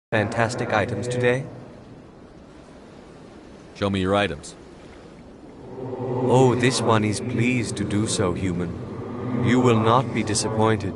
fantastic items today? Show me your items. Oh, this one is pleased to do so, human. You will not be disappointed.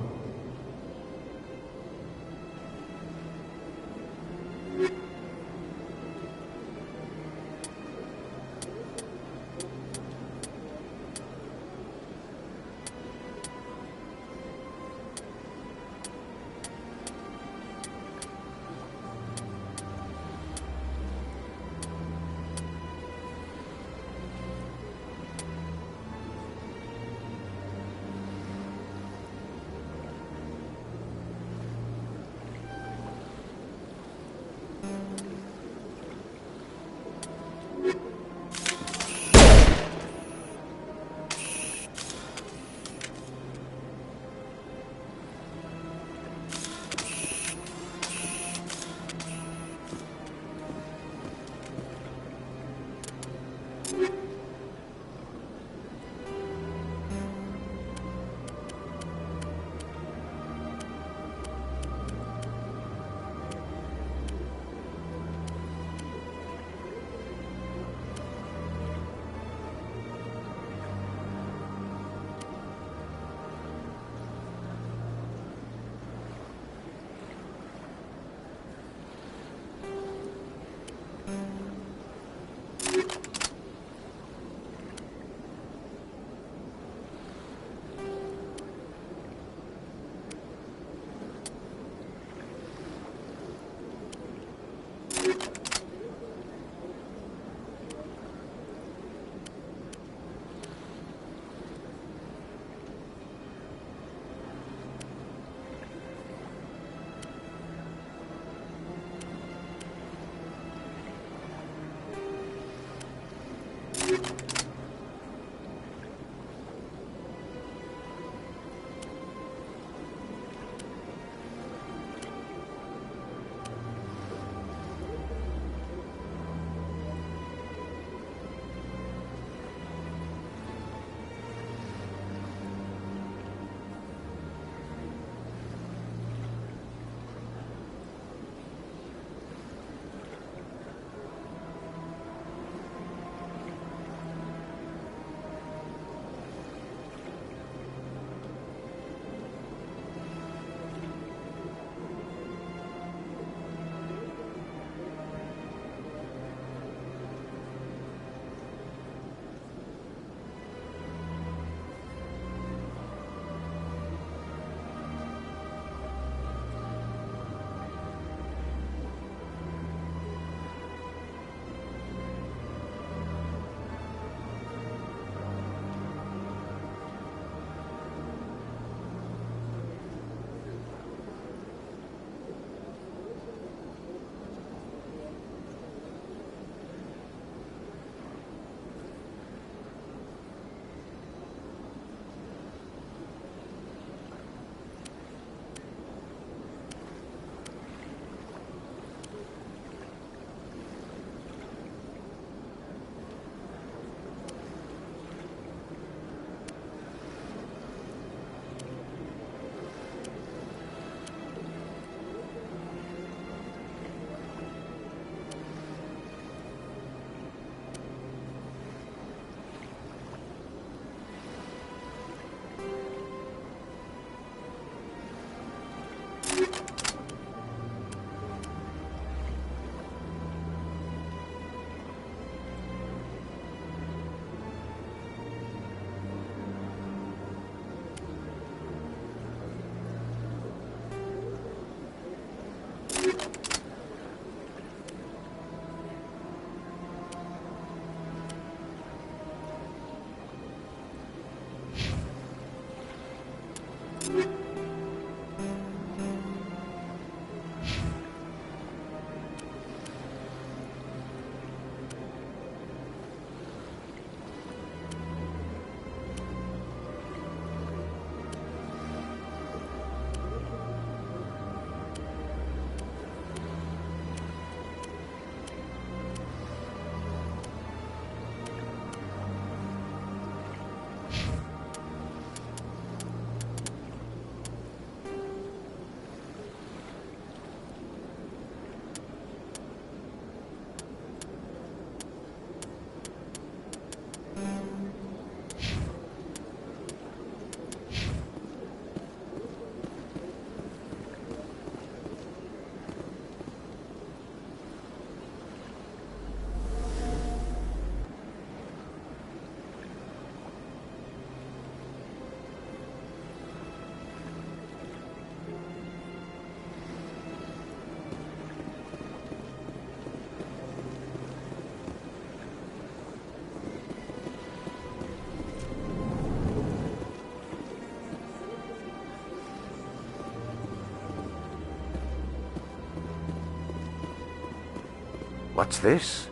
What's this?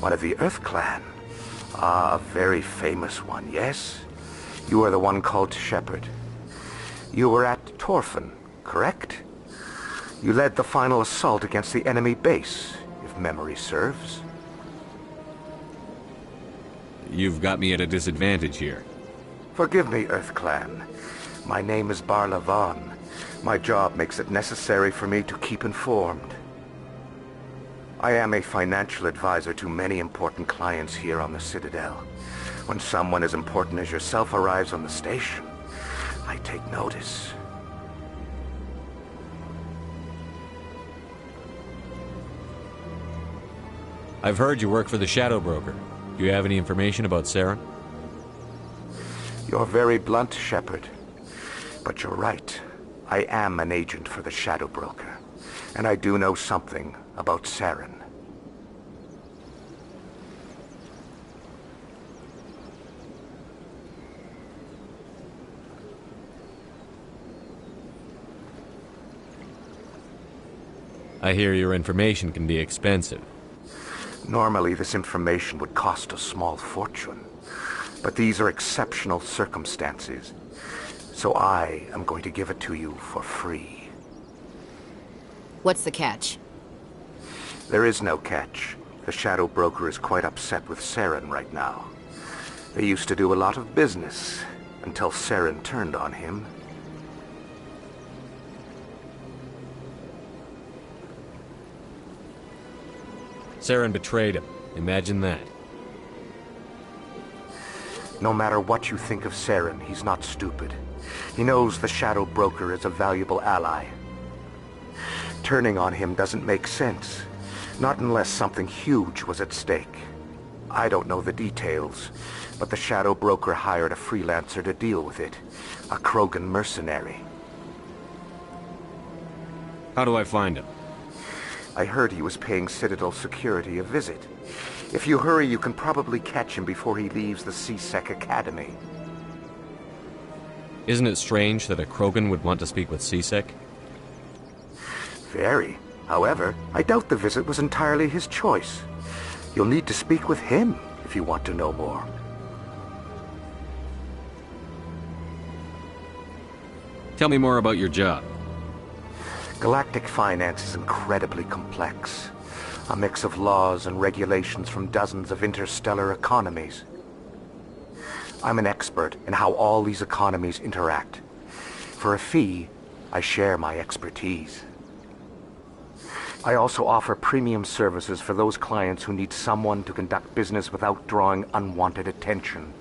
One of the Earth Clan. Ah, a very famous one, yes? You are the one called Shepard. You were at Torfan, correct? You led the final assault against the enemy base, if memory serves. You've got me at a disadvantage here. Forgive me, Earth Clan. My name is Barla Von. My job makes it necessary for me to keep informed. I am a financial advisor to many important clients here on the Citadel. When someone as important as yourself arrives on the station, I take notice. I've heard you work for the Shadow Broker. Do you have any information about Saren? You're very blunt, Shepard. But you're right. I am an agent for the Shadow Broker. And I do know something about Saren. I hear your information can be expensive. Normally, this information would cost a small fortune. But these are exceptional circumstances. So I am going to give it to you for free. What's the catch? There is no catch. The Shadow Broker is quite upset with Saren right now. They used to do a lot of business, until Saren turned on him. Saren betrayed him. Imagine that. No matter what you think of Saren, he's not stupid. He knows the Shadow Broker is a valuable ally. Turning on him doesn't make sense. Not unless something huge was at stake. I don't know the details, but the Shadow Broker hired a freelancer to deal with it. A Krogan mercenary. How do I find him? I heard he was paying Citadel security a visit. If you hurry, you can probably catch him before he leaves the CSEC Academy. Isn't it strange that a Krogan would want to speak with CSEC? Very. However, I doubt the visit was entirely his choice. You'll need to speak with him if you want to know more. Tell me more about your job. Galactic finance is incredibly complex. A mix of laws and regulations from dozens of interstellar economies. I'm an expert in how all these economies interact. For a fee, I share my expertise. I also offer premium services for those clients who need someone to conduct business without drawing unwanted attention.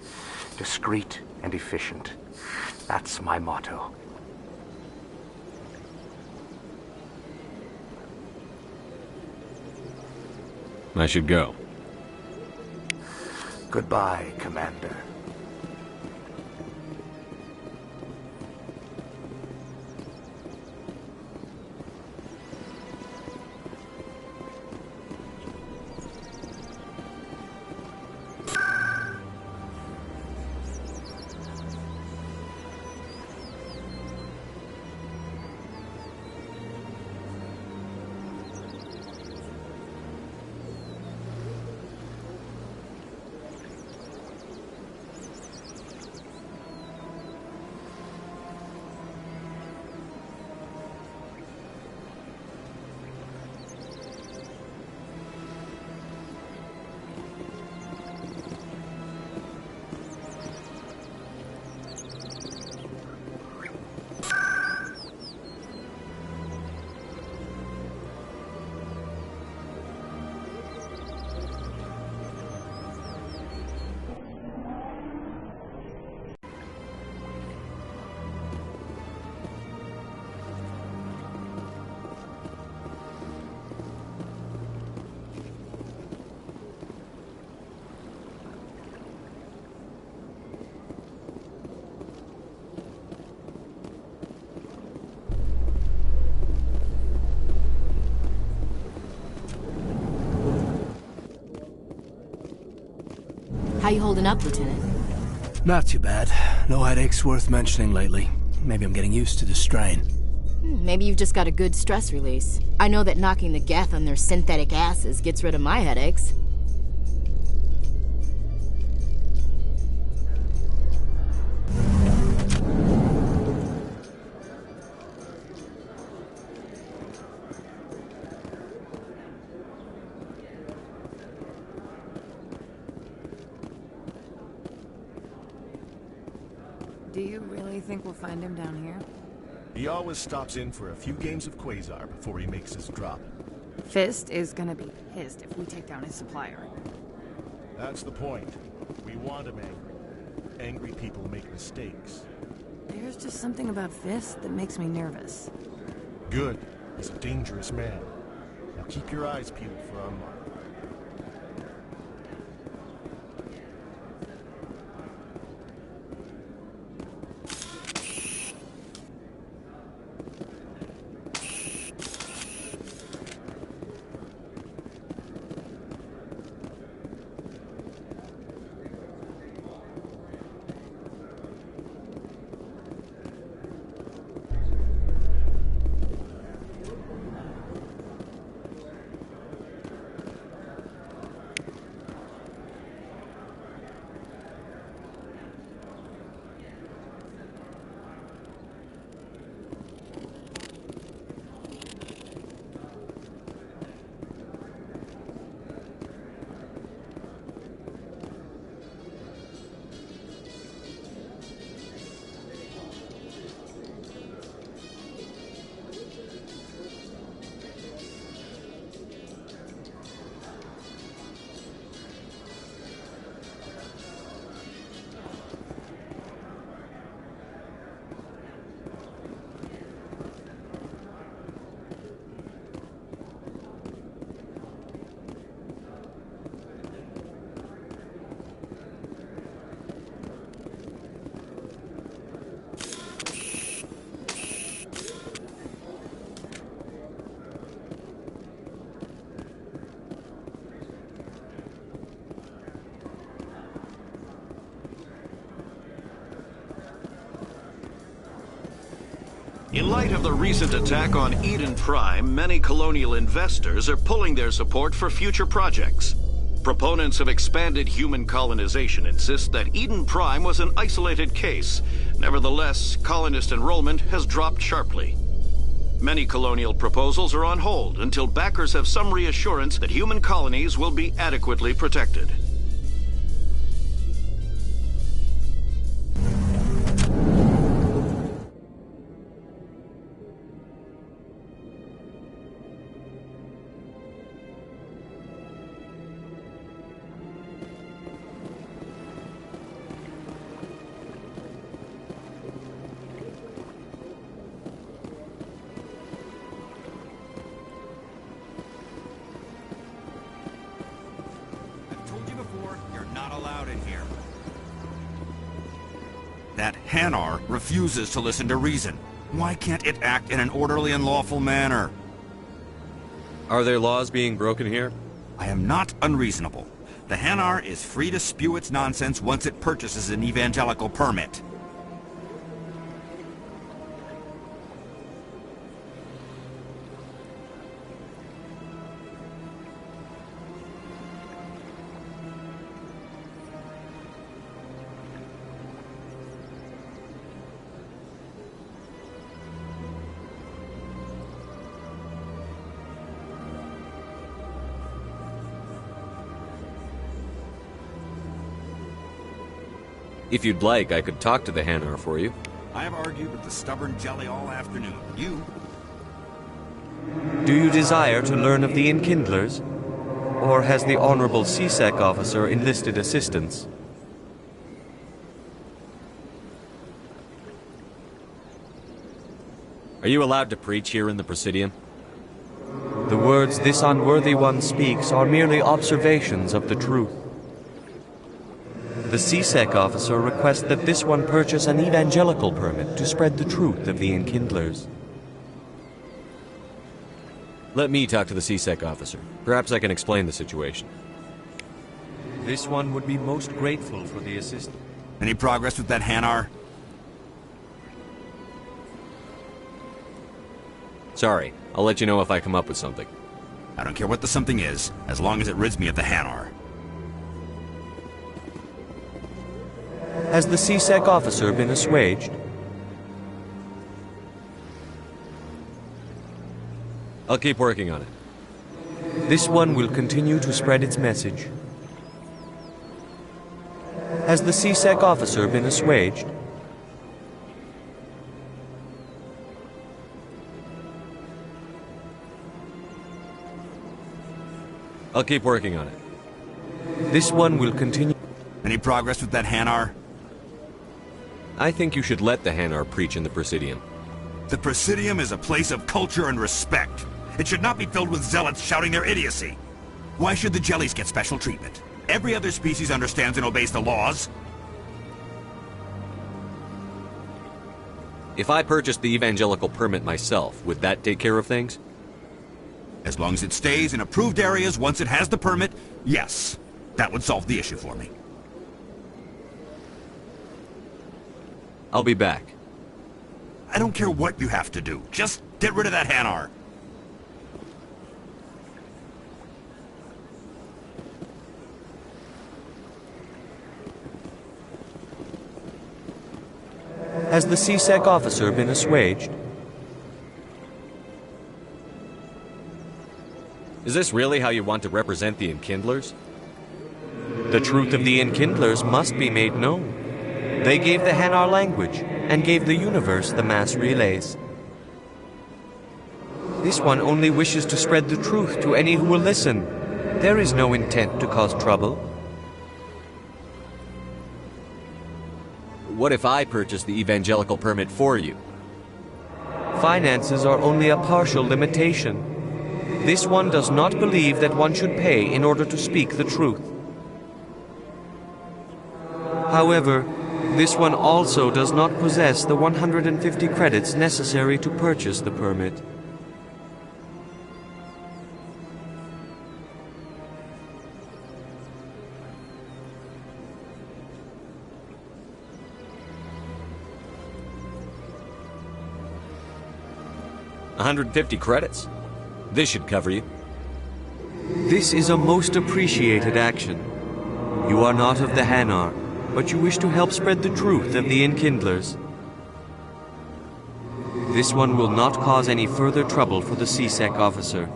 Discreet and efficient. That's my motto. I should go. Goodbye, Commander. How you holding up, Lieutenant? Not too bad. No headaches worth mentioning lately. Maybe I'm getting used to the strain. Maybe you've just got a good stress release. I know that knocking the geth on their synthetic asses gets rid of my headaches. Do you really think we'll find him down here? He always stops in for a few games of Quasar before he makes his drop. Fist is gonna be pissed if we take down his supplier. That's the point. We want him angry. Angry people make mistakes. There's just something about Fist that makes me nervous. Good. He's a dangerous man. Now keep your eyes peeled for our mark. In light of the recent attack on Eden Prime, many colonial investors are pulling their support for future projects. Proponents of expanded human colonization insist that Eden Prime was an isolated case. Nevertheless, colonist enrollment has dropped sharply. Many colonial proposals are on hold until backers have some reassurance that human colonies will be adequately protected. That Hanar refuses to listen to reason. Why can't it act in an orderly and lawful manner? Are there laws being broken here? I am not unreasonable. The Hanar is free to spew its nonsense once it purchases an evangelical permit. If you'd like, I could talk to the Hanar for you. I have argued with the stubborn jelly all afternoon. You? Do you desire to learn of the Enkindlers? Or has the Honorable CSEC officer enlisted assistance? Are you allowed to preach here in the Presidium? The words this unworthy one speaks are merely observations of the truth. The CSEC officer requests that this one purchase an evangelical permit to spread the truth of the Enkindlers. Let me talk to the CSEC officer. Perhaps I can explain the situation. This one would be most grateful for the assistance. Any progress with that Hanar? Sorry, I'll let you know if I come up with something. I don't care what the something is, as long as it rids me of the Hanar. Has the C-Sec officer been assuaged? I'll keep working on it. This one will continue to spread its message. Has the C-Sec officer been assuaged? I'll keep working on it. This one will continue. Any progress with that Hanar? I think you should let the Hanar preach in the Presidium. The Presidium is a place of culture and respect. It should not be filled with zealots shouting their idiocy. Why should the Jellies get special treatment? Every other species understands and obeys the laws. If I purchased the evangelical permit myself, would that take care of things? As long as it stays in approved areas once it has the permit, yes. That would solve the issue for me. I'll be back. I don't care what you have to do. Just get rid of that Hanar. Has the C-Sec officer been assuaged? Is this really how you want to represent the Enkindlers? The truth of the Enkindlers must be made known. They gave the Hanar language, and gave the universe the mass relays. This one only wishes to spread the truth to any who will listen. There is no intent to cause trouble. What if I purchase the evangelical permit for you? Finances are only a partial limitation. This one does not believe that one should pay in order to speak the truth. However, this one also does not possess the 150 credits necessary to purchase the permit. $150 credits? This should cover you. This is a most appreciated action. You are not of the Hanar, but you wish to help spread the truth of the Enkindlers. This one will not cause any further trouble for the C-Sec officer.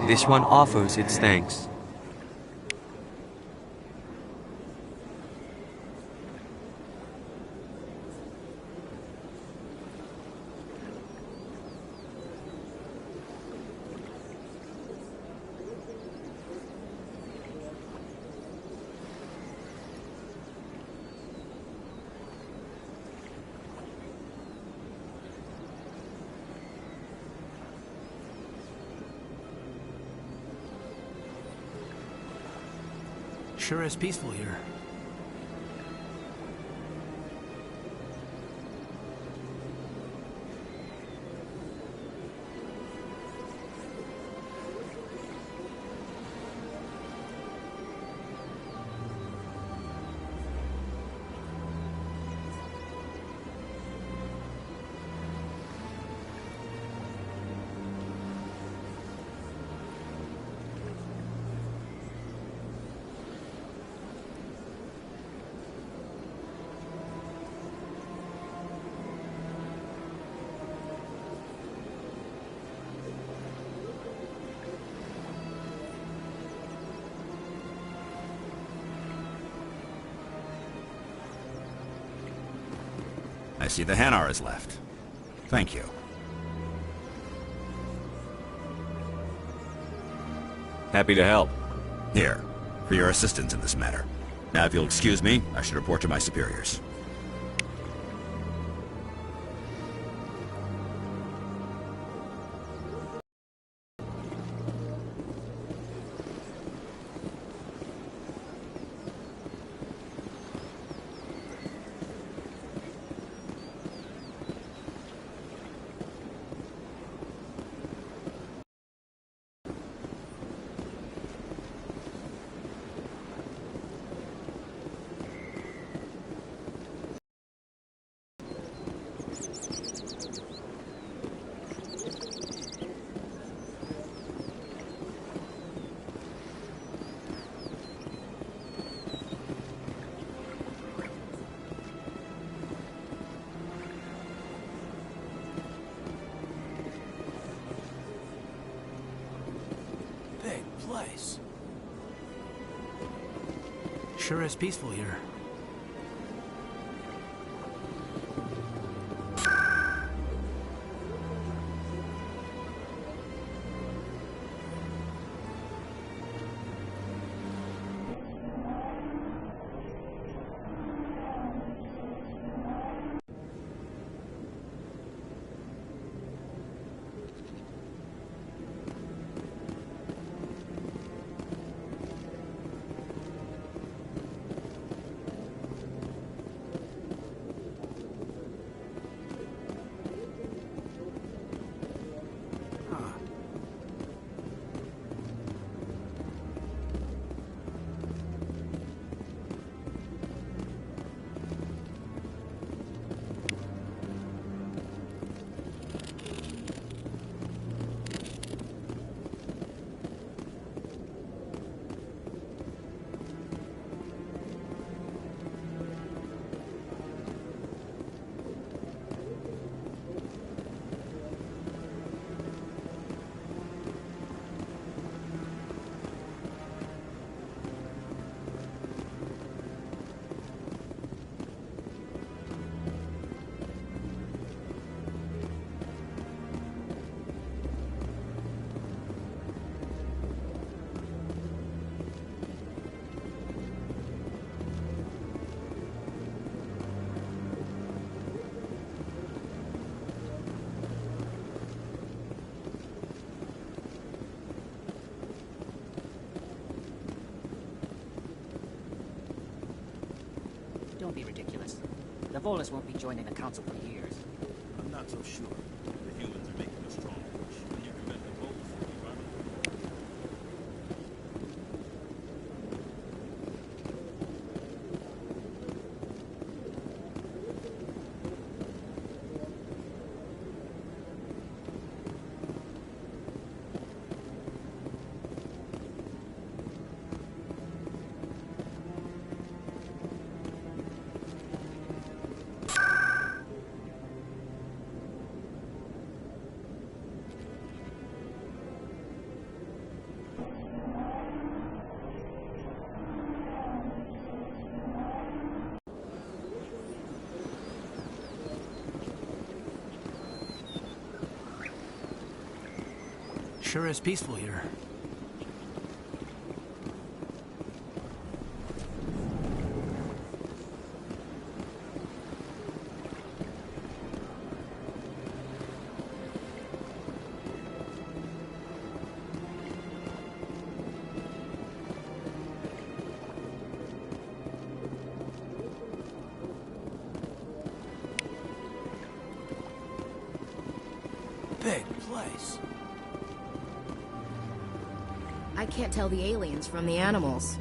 This one offers its thanks. Sure is peaceful here. I see the Hanar is left. Thank you. Happy to help. Here, for your assistance in this matter. Now, if you'll excuse me, I should report to my superiors. place. Sure is peaceful here. Don't be ridiculous. The Volus won't be joining the Council for years. I'm not so sure. The humans are making a strong push, and you can bet the Volus will be running. Sure is peaceful here. Big place. I can't tell the aliens from the animals.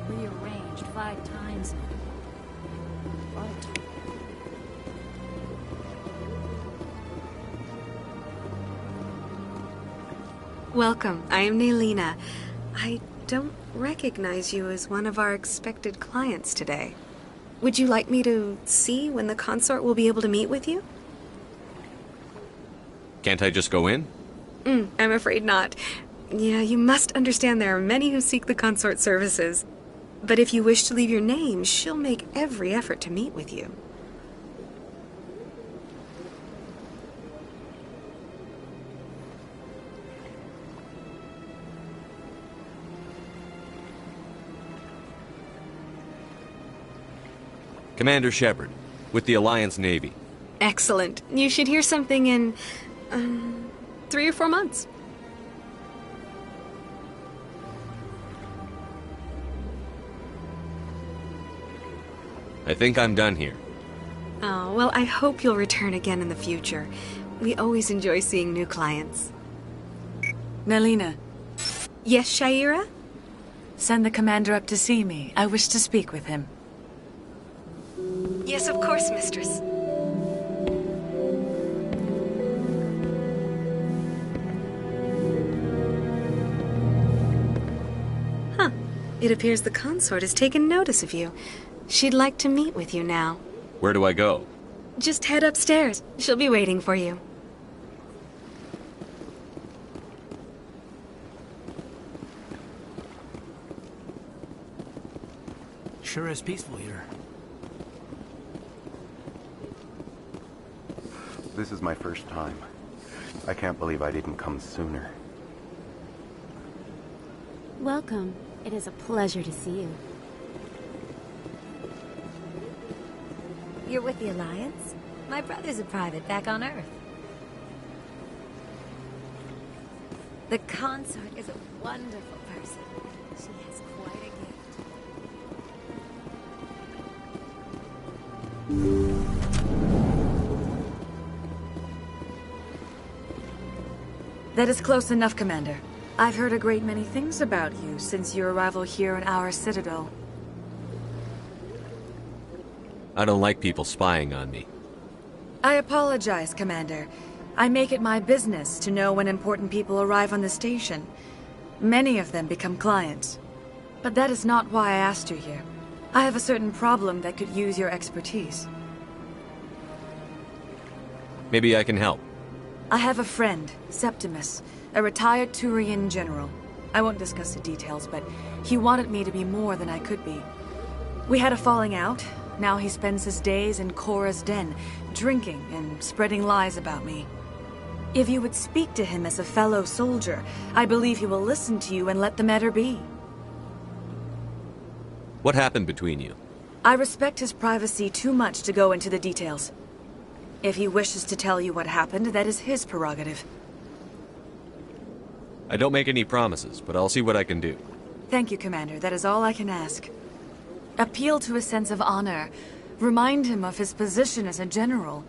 Rearranged 5 times now. But welcome. I am Naylina. I don't recognize you as one of our expected clients today. Would you like me to see when the consort will be able to meet with you? Can't I just go in? I'm afraid not. Yeah, you must understand there are many who seek the consort services. But if you wish to leave your name, she'll make every effort to meet with you. Commander Shepard, with the Alliance Navy. Excellent. You should hear something in 3 or 4 months. I think I'm done here. Oh, well, I hope you'll return again in the future. We always enjoy seeing new clients. Nelina. Yes, Shaira? Send the commander up to see me. I wish to speak with him. Yes, of course, mistress. Huh. It appears the consort has taken notice of you. She'd like to meet with you now. Where do I go? Just head upstairs. She'll be waiting for you. Sure is peaceful here. This is my first time. I can't believe I didn't come sooner. Welcome. It is a pleasure to see you. You're with the Alliance? My brother's a private back on Earth. The consort is a wonderful person. She has quite a gift. That is close enough, Commander. I've heard a great many things about you since your arrival here in our citadel. I don't like people spying on me. I apologize, Commander. I make it my business to know when important people arrive on the station. Many of them become clients. But that is not why I asked you here. I have a certain problem that could use your expertise. Maybe I can help. I have a friend, Septimus, a retired Turian general. I won't discuss the details, but he wanted me to be more than I could be. We had a falling out. Now he spends his days in Korra's den, drinking and spreading lies about me. If you would speak to him as a fellow soldier, I believe he will listen to you and let the matter be. What happened between you? I respect his privacy too much to go into the details. If he wishes to tell you what happened, that is his prerogative. I don't make any promises, but I'll see what I can do. Thank you, Commander. That is all I can ask. Appeal to his sense of honor. Remind him of his position as a general.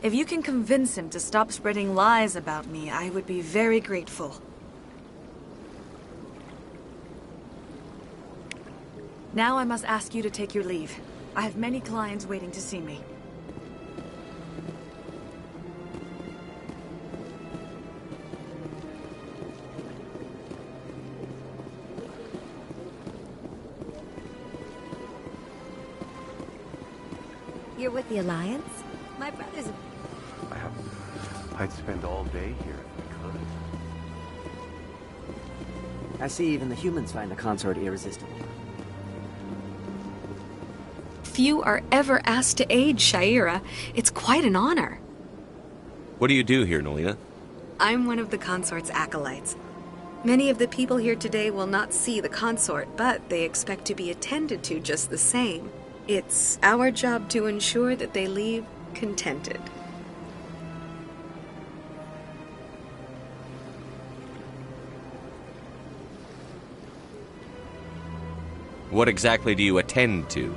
If you can convince him to stop spreading lies about me, I would be very grateful. Now I must ask you to take your leave. I have many clients waiting to see me. You're with the Alliance? My brother's... I'd spend all day here if I could. I see even the humans find the consort irresistible. Few are ever asked to aid Shaira. It's quite an honor. What do you do here, Nelina? I'm one of the consort's acolytes. Many of the people here today will not see the consort, but they expect to be attended to just the same. It's our job to ensure that they leave contented. What exactly do you attend to?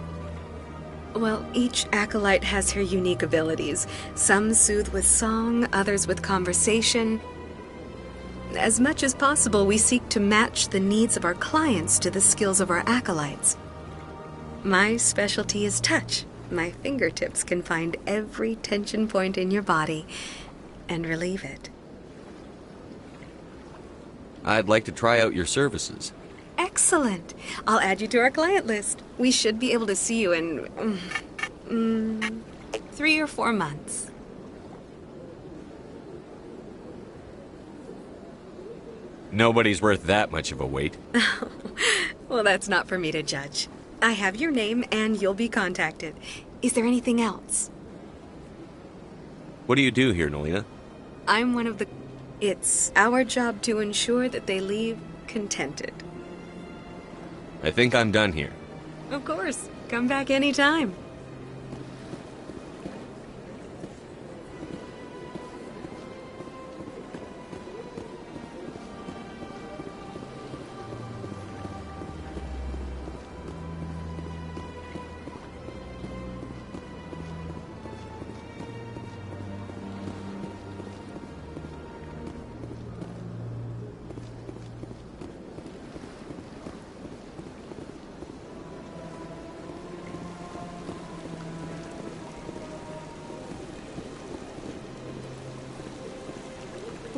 Well, each acolyte has her unique abilities. Some soothe with song, others with conversation. As much as possible, we seek to match the needs of our clients to the skills of our acolytes. My specialty is touch. My fingertips can find every tension point in your body and relieve it. I'd like to try out your services. Excellent. I'll add you to our client list. We should be able to see you in 3 or 4 months. Nobody's worth that much of a wait. Well, that's not for me to judge. I have your name and you'll be contacted. Is there anything else? What do you do here, Nelina? I'm one of the... It's our job to ensure that they leave contented. I think I'm done here. Of course. Come back anytime.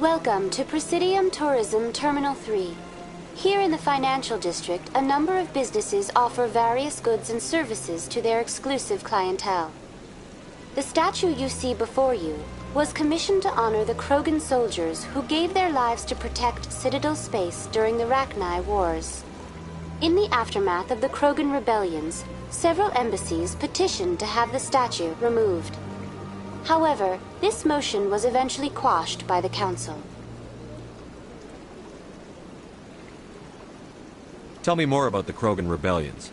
Welcome to Presidium Tourism Terminal 3. Here in the financial district, a number of businesses offer various goods and services to their exclusive clientele. The statue you see before you was commissioned to honor the Krogan soldiers who gave their lives to protect Citadel space during the Rachni Wars. In the aftermath of the Krogan rebellions, several embassies petitioned to have the statue removed. However, this motion was eventually quashed by the Council. Tell me more about the Krogan rebellions.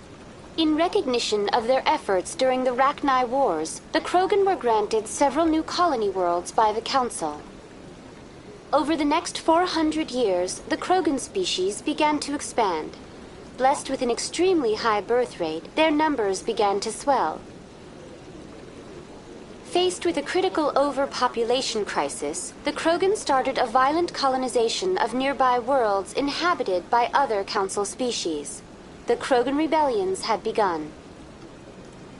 In recognition of their efforts during the Rachni Wars, the Krogan were granted several new colony worlds by the Council. Over the next 400 years, the Krogan species began to expand. Blessed with an extremely high birth rate, their numbers began to swell. Faced with a critical overpopulation crisis, the Krogan started a violent colonization of nearby worlds inhabited by other Council species. The Krogan rebellions had begun.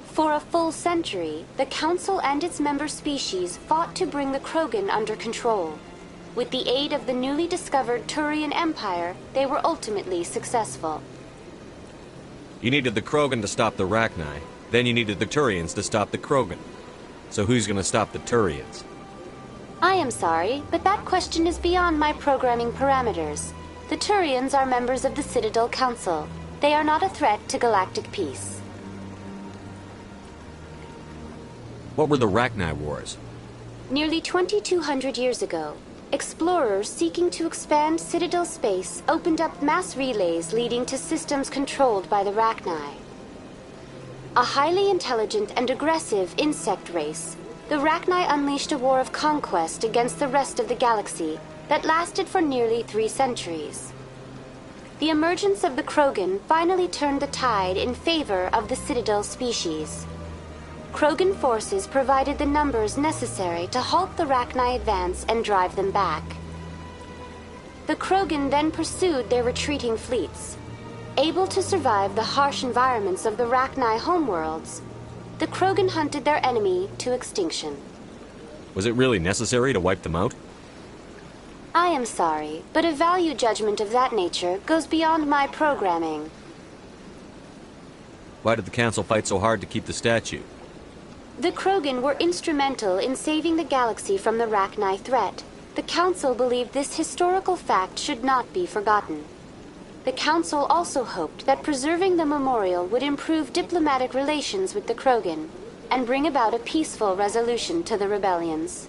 For a full century, the Council and its member species fought to bring the Krogan under control. With the aid of the newly discovered Turian Empire, they were ultimately successful. You needed the Krogan to stop the Rachni, then you needed the Turians to stop the Krogan. So who's gonna stop the Turians? I am sorry, but that question is beyond my programming parameters. The Turians are members of the Citadel Council. They are not a threat to galactic peace. What were the Rachni Wars? Nearly 2,200 years ago, explorers seeking to expand Citadel space opened up mass relays leading to systems controlled by the Rachni. A highly intelligent and aggressive insect race, the Rachni unleashed a war of conquest against the rest of the galaxy that lasted for nearly 3 centuries. The emergence of the Krogan finally turned the tide in favor of the Citadel species. Krogan forces provided the numbers necessary to halt the Rachni advance and drive them back. The Krogan then pursued their retreating fleets. Able to survive the harsh environments of the Rachni homeworlds, the Krogan hunted their enemy to extinction. Was it really necessary to wipe them out? I am sorry, but a value judgment of that nature goes beyond my programming. Why did the Council fight so hard to keep the statue? The Krogan were instrumental in saving the galaxy from the Rachni threat. The Council believed this historical fact should not be forgotten. The Council also hoped that preserving the memorial would improve diplomatic relations with the Krogan and bring about a peaceful resolution to the rebellions.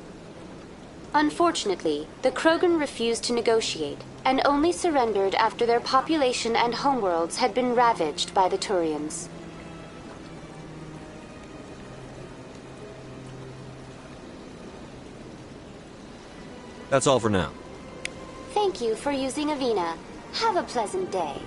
Unfortunately, the Krogan refused to negotiate and only surrendered after their population and homeworlds had been ravaged by the Turians. That's all for now. Thank you for using Avina. Have a pleasant day.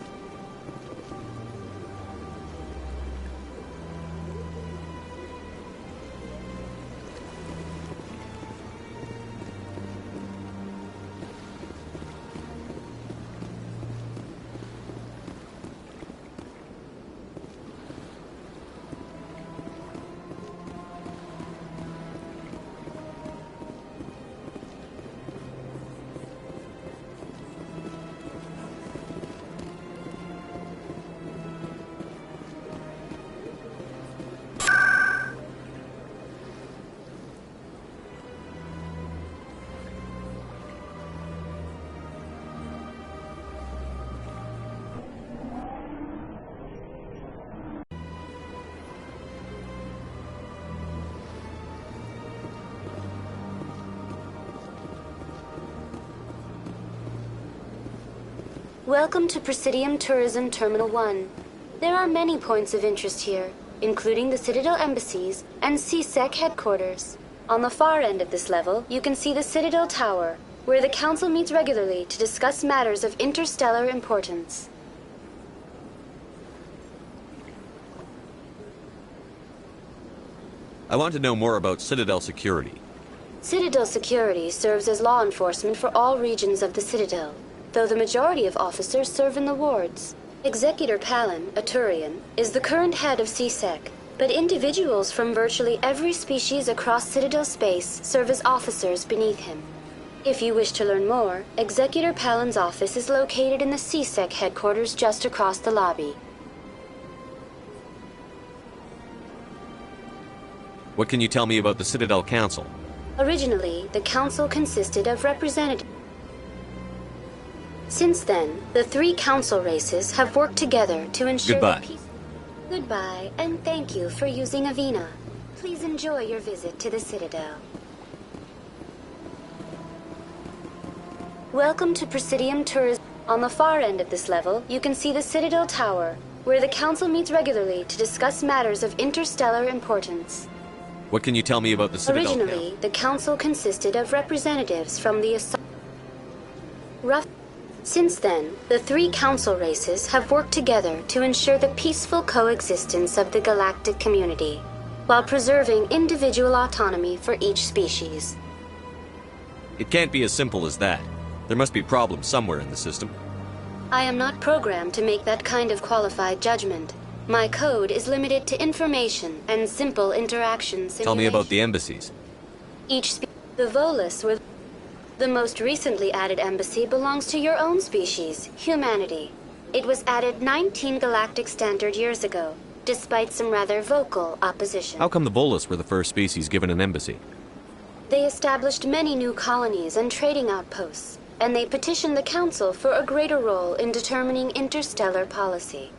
Welcome to Presidium Tourism Terminal 1. There are many points of interest here, including the Citadel embassies and CSEC headquarters. On the far end of this level, you can see the Citadel Tower, where the Council meets regularly to discuss matters of interstellar importance. I want to know more about Citadel security. Citadel security serves as law enforcement for all regions of the Citadel, though the majority of officers serve in the wards. Executor Palin, a Turian, is the current head of CSEC, but individuals from virtually every species across Citadel space serve as officers beneath him. If you wish to learn more, Executor Palin's office is located in the CSEC headquarters just across the lobby. What can you tell me about the Citadel Council? Originally, the council consisted of representatives. Since then, the 3 council races have worked together to ensure Goodbye. peace. Goodbye, and thank you for using Avina. Please enjoy your visit to the Citadel. Welcome to Presidium Tourism. On the far end of this level, you can see the Citadel Tower, where the council meets regularly to discuss matters of interstellar importance. What can you tell me about the Citadel? Originally, the council consisted of representatives from the Since then, the 3 council races have worked together to ensure the peaceful coexistence of the galactic community, while preserving individual autonomy for each species. It can't be as simple as that. There must be problems somewhere in the system. I am not programmed to make that kind of qualified judgment. My code is limited to information and simple interactions. Tell me about the embassies. The Volus were the most recently added embassy belongs to your own species, humanity. It was added 19 galactic standard years ago, despite some rather vocal opposition. How come the Volus were the first species given an embassy? They established many new colonies and trading outposts, and they petitioned the Council for a greater role in determining interstellar policy.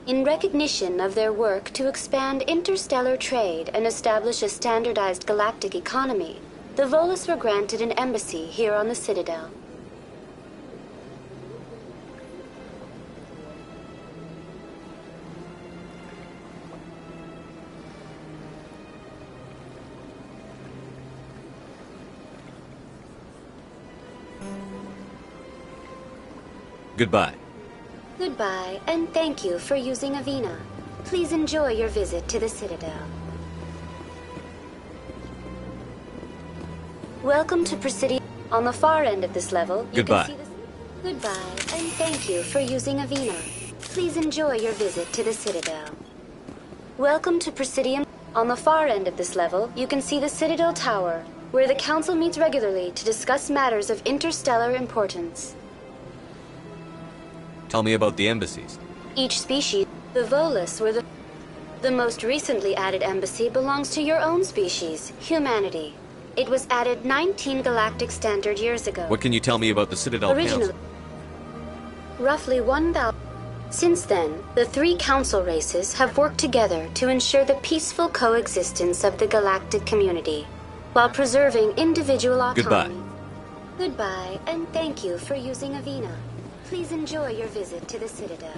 In recognition of their work to expand interstellar trade and establish a standardized galactic economy, the Volus were granted an embassy here on the Citadel. Goodbye. Goodbye, and thank you for using Avina. Please enjoy your visit to the Citadel. Welcome to Presidium. On the far end of this level, you Goodbye. can see the... Goodbye, and thank you for using Avina. Please enjoy your visit to the Citadel. Welcome to Presidium. On the far end of this level, you can see the Citadel Tower, where the Council meets regularly to discuss matters of interstellar importance. Tell me about the embassies. Each species, the Volus were the most recently added embassy belongs to your own species, humanity. It was added 19 galactic standard years ago. What can you tell me about the Citadel Council? Roughly 1,000. Since then, the 3 council races have worked together to ensure the peaceful coexistence of the galactic community, while preserving individual autonomy. Goodbye. Goodbye, and thank you for using Avina. Please enjoy your visit to the Citadel.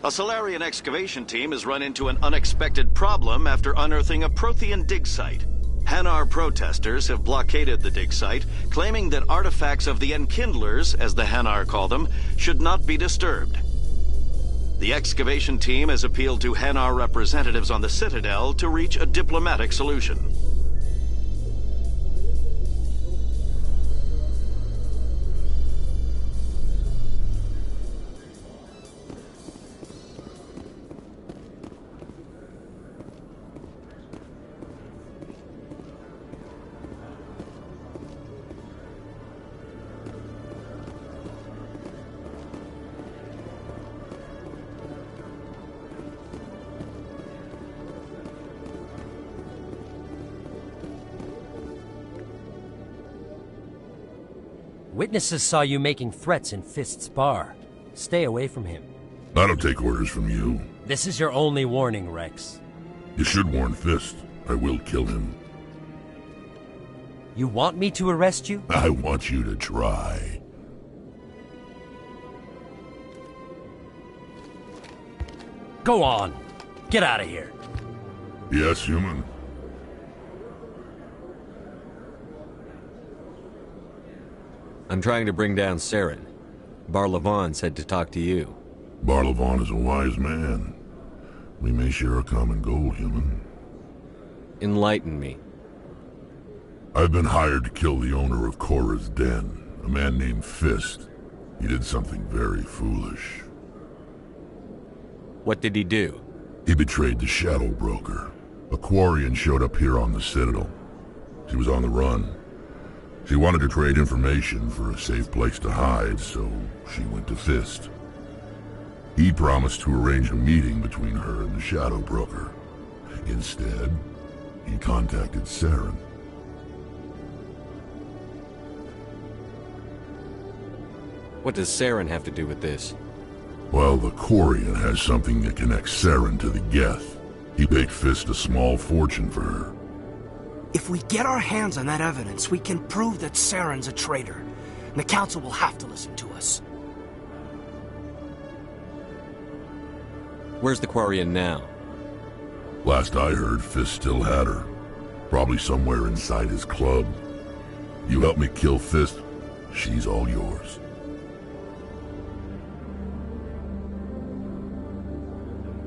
A Solarian excavation team has run into an unexpected problem after unearthing a Prothean dig site. Hanar protesters have blockaded the dig site, claiming that artifacts of the Enkindlers, as the Hanar call them, should not be disturbed. The excavation team has appealed to Hanar representatives on the Citadel to reach a diplomatic solution. Witnesses saw you making threats in Fist's bar. Stay away from him. I don't take orders from you. This is your only warning, Rex. You should warn Fist. I will kill him. You want me to arrest you? I want you to try. Go on. Get out of here. Yes, human. I'm trying to bring down Saren. Barlavon said to talk to you. Barlavon is a wise man. We may share a common goal, human. Enlighten me. I've been hired to kill the owner of Korra's Den, a man named Fist. He did something very foolish. What did he do? He betrayed the Shadow Broker. A Quarian showed up here on the Citadel. She was on the run. She wanted to trade information for a safe place to hide, so she went to Fist. He promised to arrange a meeting between her and the Shadow Broker. Instead, he contacted Saren. What does Saren have to do with this? Well, the Quarian has something that connects Saren to the Geth. He paid Fist a small fortune for her. If we get our hands on that evidence, we can prove that Saren's a traitor. And the Council will have to listen to us. Where's the Quarian now? Last I heard, Fist still had her. Probably somewhere inside his club. You help me kill Fist, she's all yours.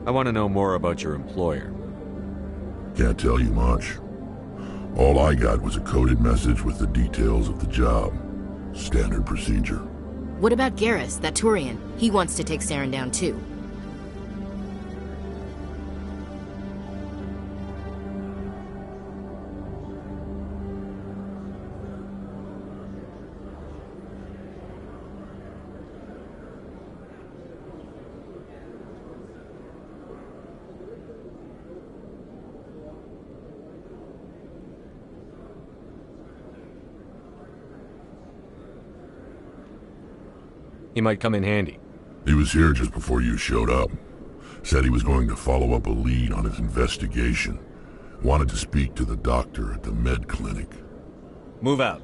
I want to know more about your employer. Can't tell you much. All I got was a coded message with the details of the job. Standard procedure. What about Garrus, that Turian? He wants to take Saren down too. He might come in handy. He was here just before you showed up. Said he was going to follow up a lead on his investigation. Wanted to speak to the doctor at the med clinic. Move out.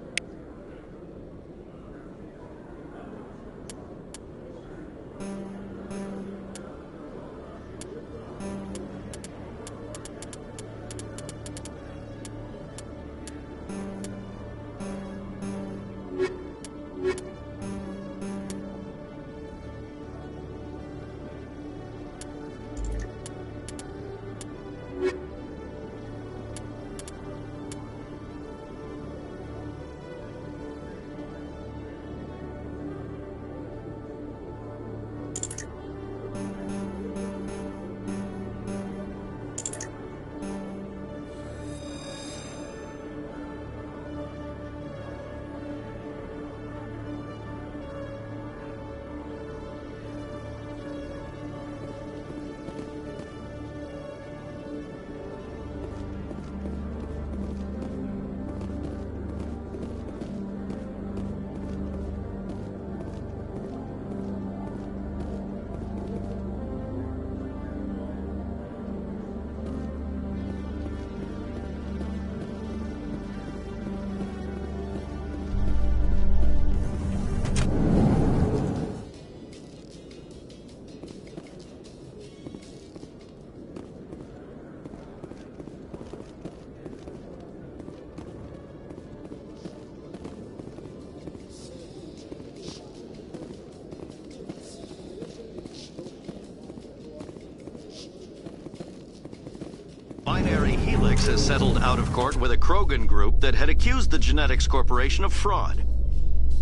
Binary Helix has settled out of court with a Krogan group that had accused the Genetics Corporation of fraud.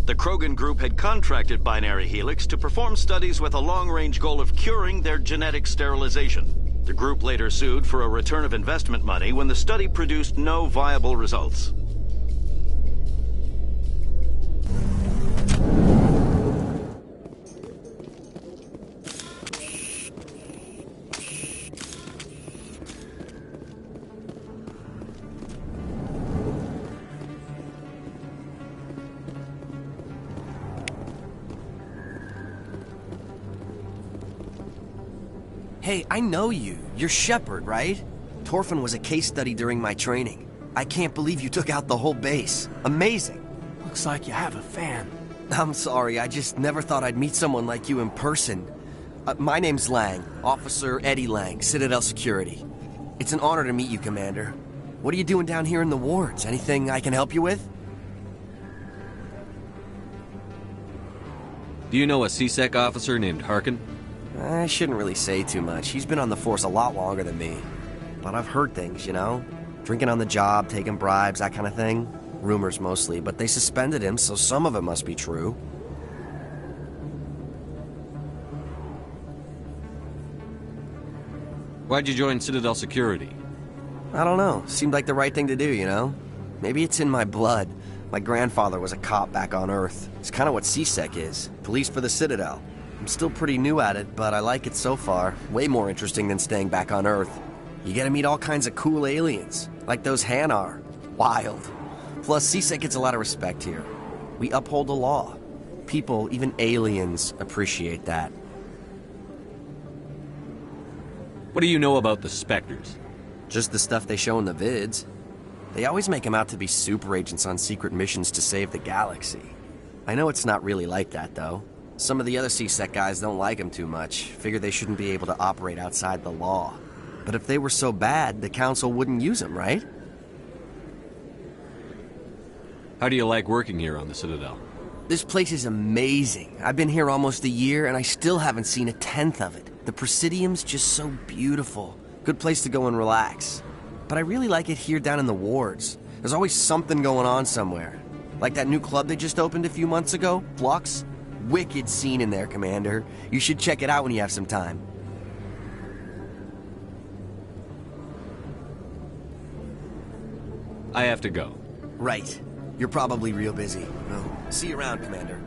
The Krogan group had contracted Binary Helix to perform studies with a long-range goal of curing their genetic sterilization. The group later sued for a return of investment money when the study produced no viable results. Hey, I know you. You're Shepard, right? Torfin was a case study during my training. I can't believe you took out the whole base. Amazing. Looks like you have a fan. I'm sorry, I just never thought I'd meet someone like you in person. My name's Lang, Officer Eddie Lang, Citadel Security. It's an honor to meet you, Commander. What are you doing down here in the wards? Anything I can help you with? Do you know a C-Sec officer named Harkin? I shouldn't really say too much. He's been on the force a lot longer than me. But I've heard things, you know? Drinking on the job, taking bribes, that kind of thing. Rumors mostly, but they suspended him, so some of it must be true. Why'd you join Citadel Security? I don't know. Seemed like the right thing to do, you know? Maybe it's in my blood. My grandfather was a cop back on Earth. It's kind of what CSEC is. Police for the Citadel. I'm still pretty new at it, but I like it so far. Way more interesting than staying back on Earth. You get to meet all kinds of cool aliens, like those Hanar. Wild. Plus, CSEC gets a lot of respect here. We uphold the law. People, even aliens, appreciate that. What do you know about the Spectres? Just the stuff they show in the vids. They always make them out to be super agents on secret missions to save the galaxy. I know it's not really like that, though. Some of the other CSEC guys don't like them too much, figure they shouldn't be able to operate outside the law. But if they were so bad, the Council wouldn't use them, right? How do you like working here on the Citadel? This place is amazing. I've been here almost a year, and I still haven't seen a tenth of it. The Presidium's just so beautiful. Good place to go and relax. But I really like it here down in the wards. There's always something going on somewhere. Like that new club they just opened a few months ago, Flux. Wicked scene in there, Commander. You should check it out when you have some time. I have to go. Right. You're probably real busy. Well, see you around, Commander.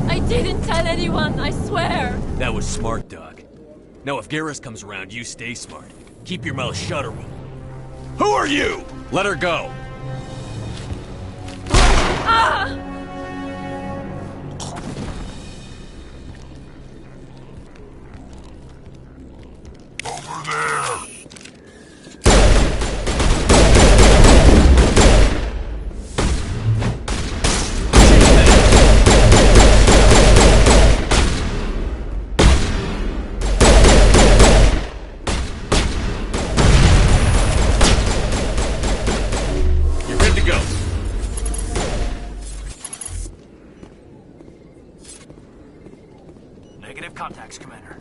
I didn't tell anyone, I swear! That was smart, Doc. Now if Garrus comes around, you stay smart. Keep your mouth shut or we'll... Who are you? Let her go! Ah! Over there! Negative contacts, Commander.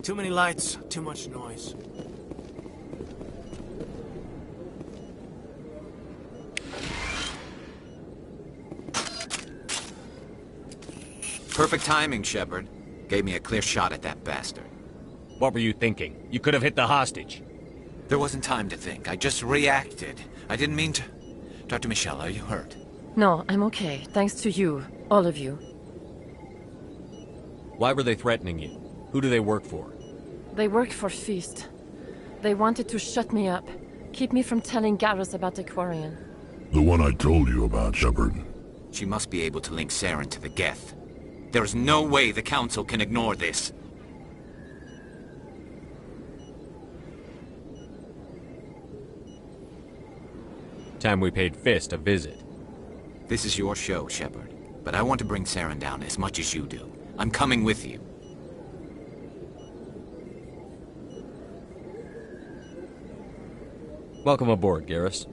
Too many lights, too much noise. Perfect timing, Shepard. Gave me a clear shot at that bastard. What were you thinking? You could have hit the hostage. There wasn't time to think. I just reacted. I didn't mean to... Dr. Michelle, are you hurt? No, I'm okay. Thanks to you. All of you. Why were they threatening you? Who do they work for? They work for Feast. They wanted to shut me up. Keep me from telling Garrus about the Quarian. The one I told you about, Shepard. She must be able to link Saren to the Geth. There is no way the Council can ignore this. Time we paid Fist a visit. This is your show, Shepard. But I want to bring Saren down as much as you do. I'm coming with you. Welcome aboard, Garrus.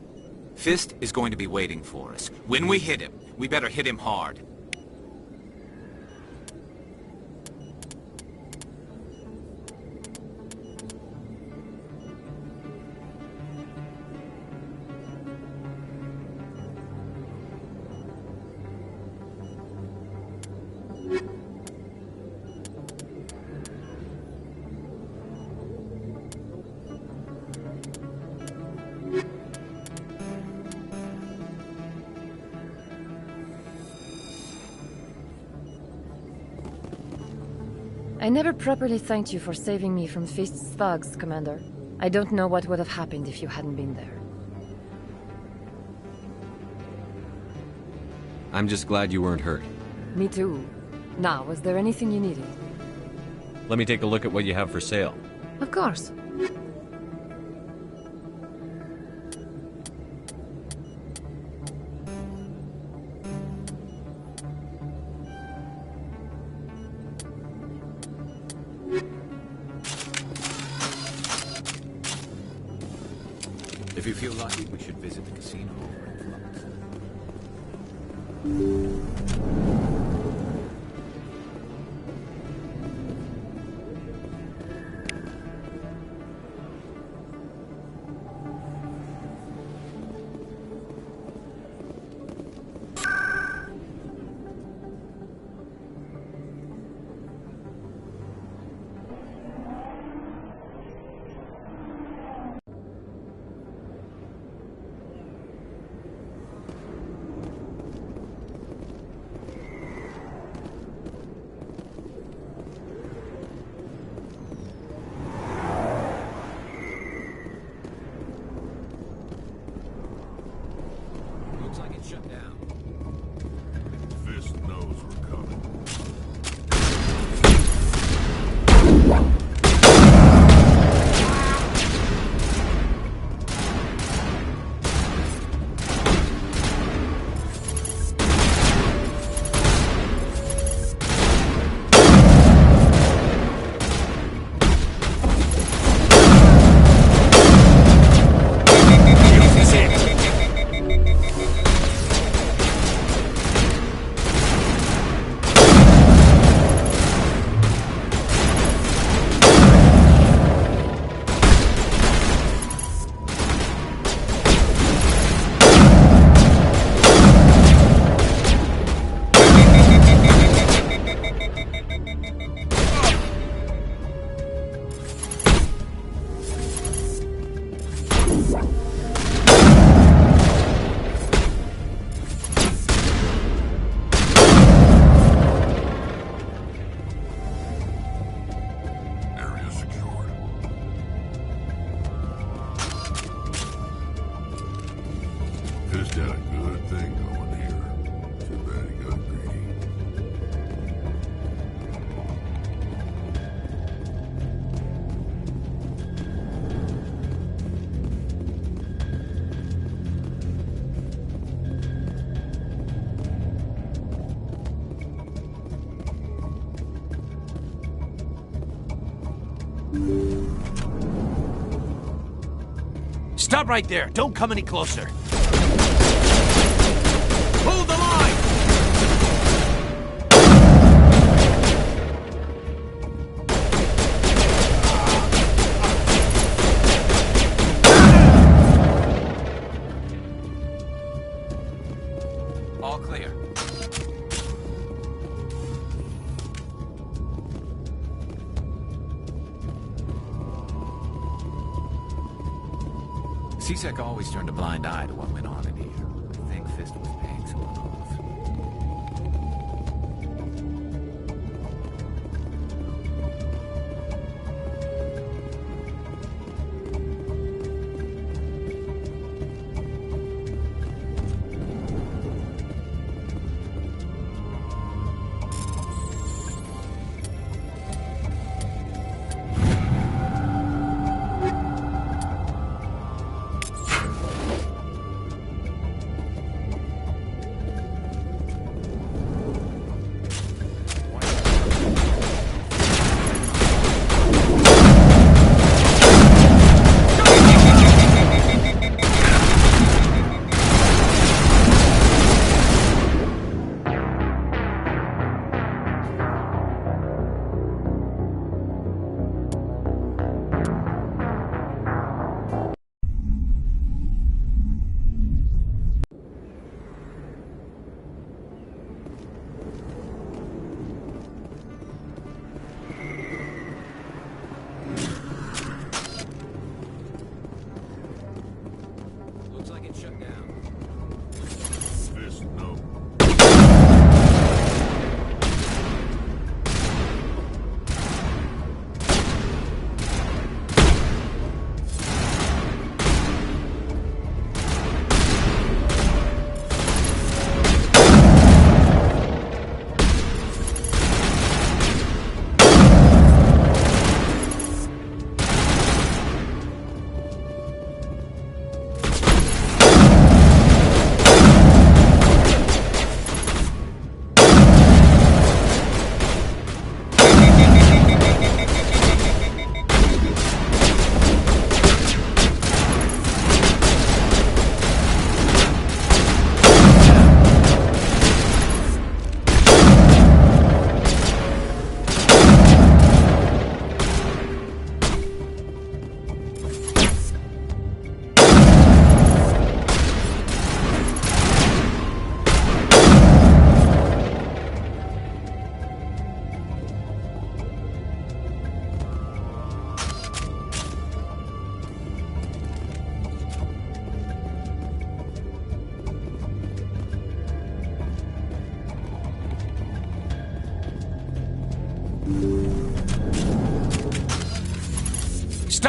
Fist is going to be waiting for us. When we hit him, we better hit him hard. I never properly thanked you for saving me from Fist's thugs, Commander. I don't know what would have happened if you hadn't been there. I'm just glad you weren't hurt. Me too. Now, was there anything you needed? Let me take a look at what you have for sale. Of course. If you feel lucky, we should visit the casino. Looks like it's shut down. Fist knows we're coming. Fist had a good thing going here. Too bad he got greedy. Stop right there. Don't come any closer. Hold the line! All clear. CSEC always turned a blind eye to what went on in here. I think Fist was paying someone off.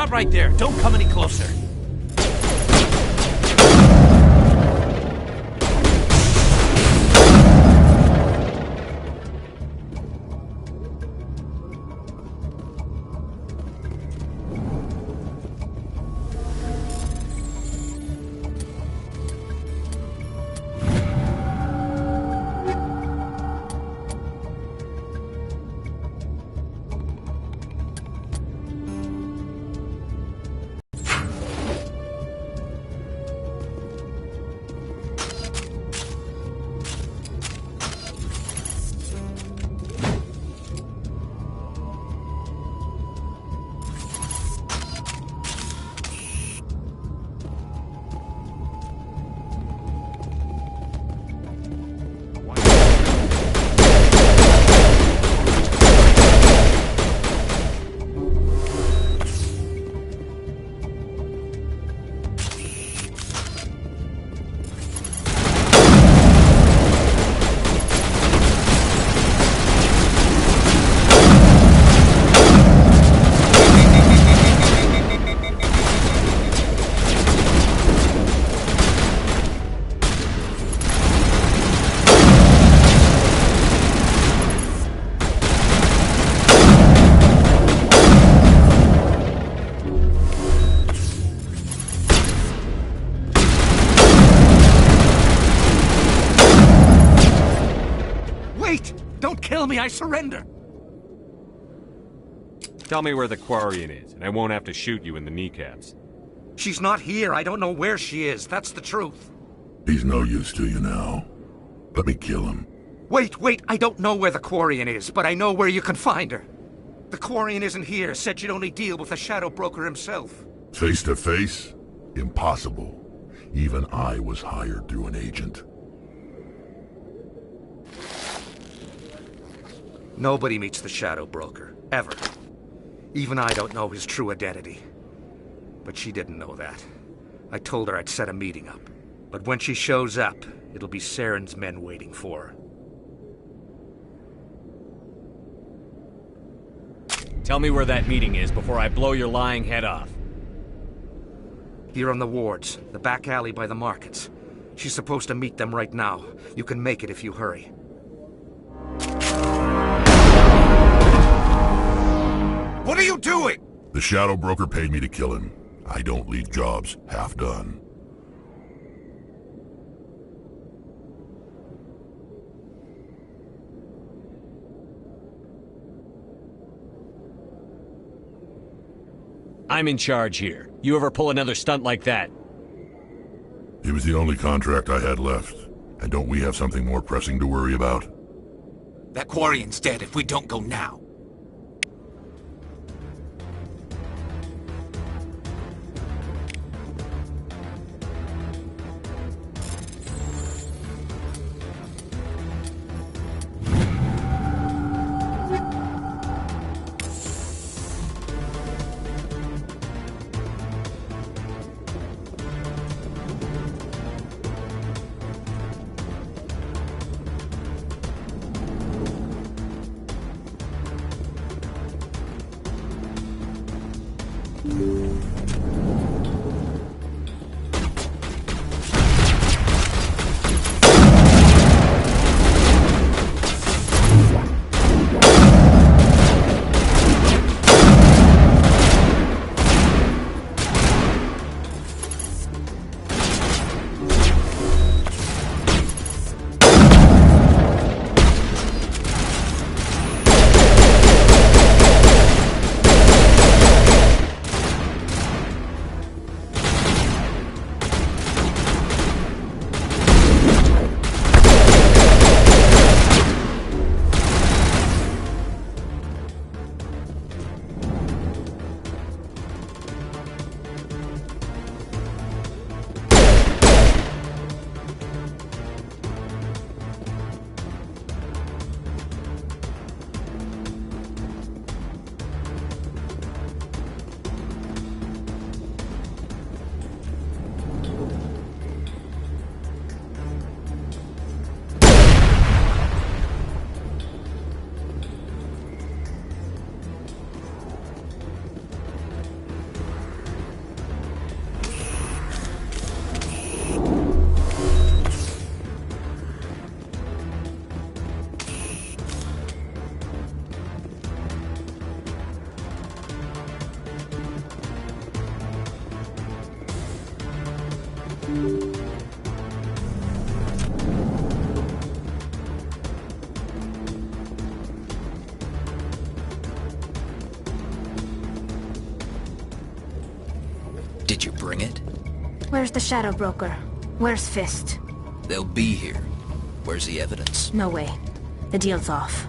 Stop right there. Don't come any closer. Kill me, I surrender! Tell me where the Quarian is, and I won't have to shoot you in the kneecaps. She's not here. I don't know where she is. That's the truth. He's no use to you now. Let me kill him. Wait. I don't know where the Quarian is, but I know where you can find her. The Quarian isn't here. Said you'd only deal with the Shadow Broker himself. Face to face? Impossible. Even I was hired through an agent. Nobody meets the Shadow Broker, ever. Even I don't know his true identity. But she didn't know that. I told her I'd set a meeting up. But when she shows up, it'll be Saren's men waiting for her. Tell me where that meeting is before I blow your lying head off. Here on the wards, the back alley by the markets. She's supposed to meet them right now. You can make it if you hurry. What are you doing? The Shadow Broker paid me to kill him. I don't leave jobs half done. I'm in charge here. You ever pull another stunt like that? It was the only contract I had left. And don't we have something more pressing to worry about? That Quarian's dead if we don't go now. Did you bring it? Where's the Shadow Broker? Where's Fist? They'll be here. Where's the evidence? No way. The deal's off.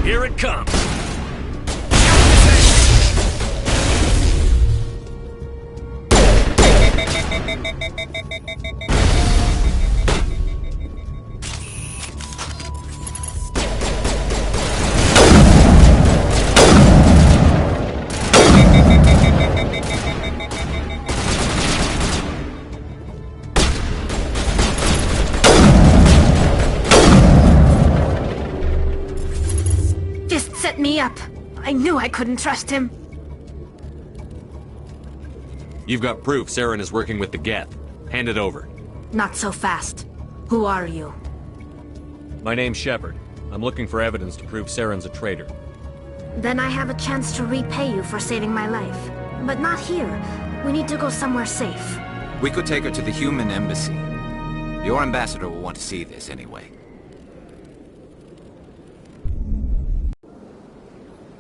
Here it comes! Fist set me up. I knew I couldn't trust him. You've got proof Saren is working with the Geth. Hand it over. Not so fast. Who are you? My name's Shepard. I'm looking for evidence to prove Saren's a traitor. Then I have a chance to repay you for saving my life. But not here. We need to go somewhere safe. We could take her to the human embassy. Your ambassador will want to see this anyway.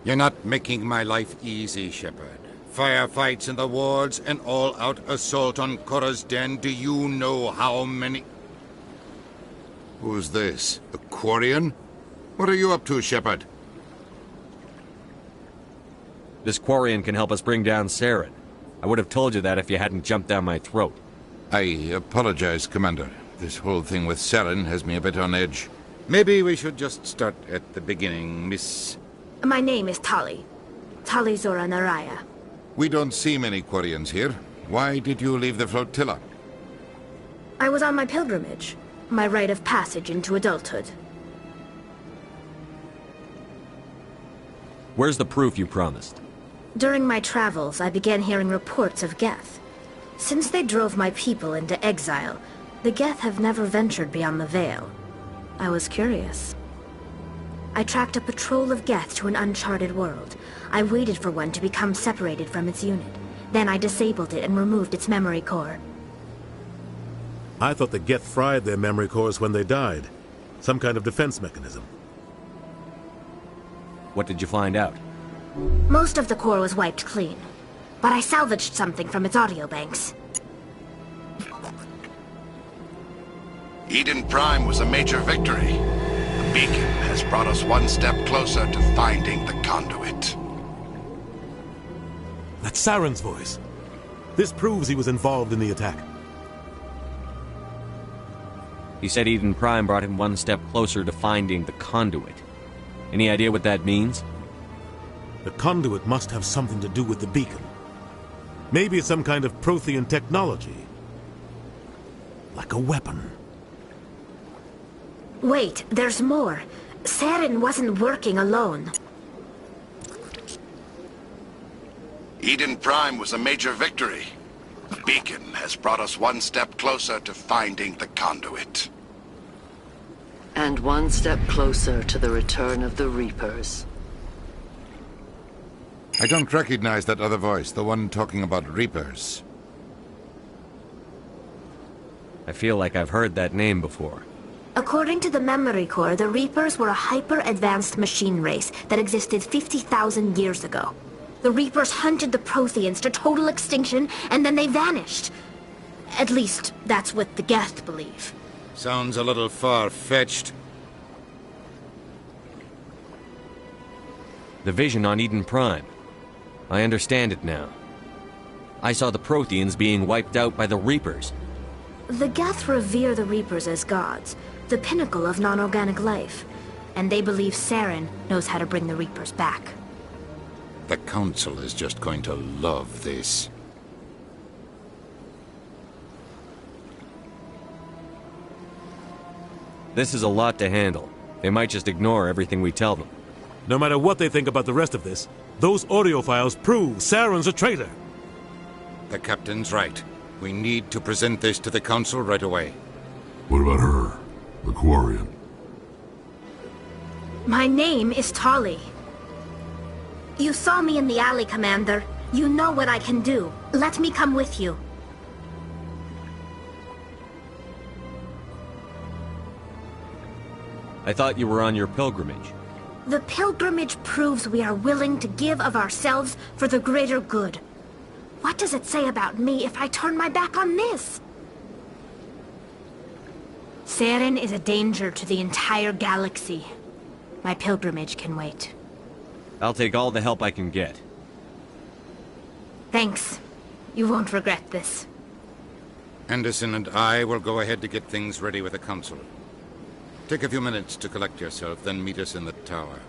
You're not making my life easy, Shepard. Firefights in the wards, an all-out assault on Korra's den. Do you know how many... Who's this? A Quarian? What are you up to, Shepard? This Quarian can help us bring down Saren. I would have told you that if you hadn't jumped down my throat. I apologize, Commander. This whole thing with Saren has me a bit on edge. Maybe we should just start at the beginning, Miss... My name is Tali. Tali Zora Naraya. We don't see many Quarians here. Why did you leave the flotilla? I was on my pilgrimage. My rite of passage into adulthood. Where's the proof you promised? During my travels, I began hearing reports of Geth. Since they drove my people into exile, the Geth have never ventured beyond the Veil. I was curious. I tracked a patrol of Geth to an uncharted world. I waited for one to become separated from its unit. Then I disabled it and removed its memory core. I thought the Geth fried their memory cores when they died. Some kind of defense mechanism. What did you find out? Most of the core was wiped clean. But I salvaged something from its audio banks. Eden Prime was a major victory. The beacon has brought us one step closer to finding the conduit. That's Saren's voice. This proves he was involved in the attack. He said Eden Prime brought him one step closer to finding the conduit. Any idea what that means? The conduit must have something to do with the beacon. Maybe it's some kind of Prothean technology. Like a weapon. Wait, there's more. Saren wasn't working alone. Eden Prime was a major victory. The beacon has brought us one step closer to finding the conduit. And one step closer to the return of the Reapers. I don't recognize that other voice, the one talking about Reapers. I feel like I've heard that name before. According to the memory core, the Reapers were a hyper-advanced machine race that existed 50,000 years ago. The Reapers hunted the Protheans to total extinction, and then they vanished. At least, that's what the Geth believe. Sounds a little far-fetched. The vision on Eden Prime. I understand it now. I saw the Protheans being wiped out by the Reapers. The Geth revere the Reapers as gods, the pinnacle of non-organic life. And they believe Saren knows how to bring the Reapers back. The Council is just going to love this. This is a lot to handle. They might just ignore everything we tell them. No matter what they think about the rest of this, those audio files prove Saren's a traitor. The Captain's right. We need to present this to the Council right away. What about her? The Quarian? My name is Tali. You saw me in the alley, Commander. You know what I can do. Let me come with you. I thought you were on your pilgrimage. The pilgrimage proves we are willing to give of ourselves for the greater good. What does it say about me if I turn my back on this? Saren is a danger to the entire galaxy. My pilgrimage can wait. I'll take all the help I can get. Thanks. You won't regret this. Anderson and I will go ahead to get things ready with the Council. Take a few minutes to collect yourself, then meet us in the tower.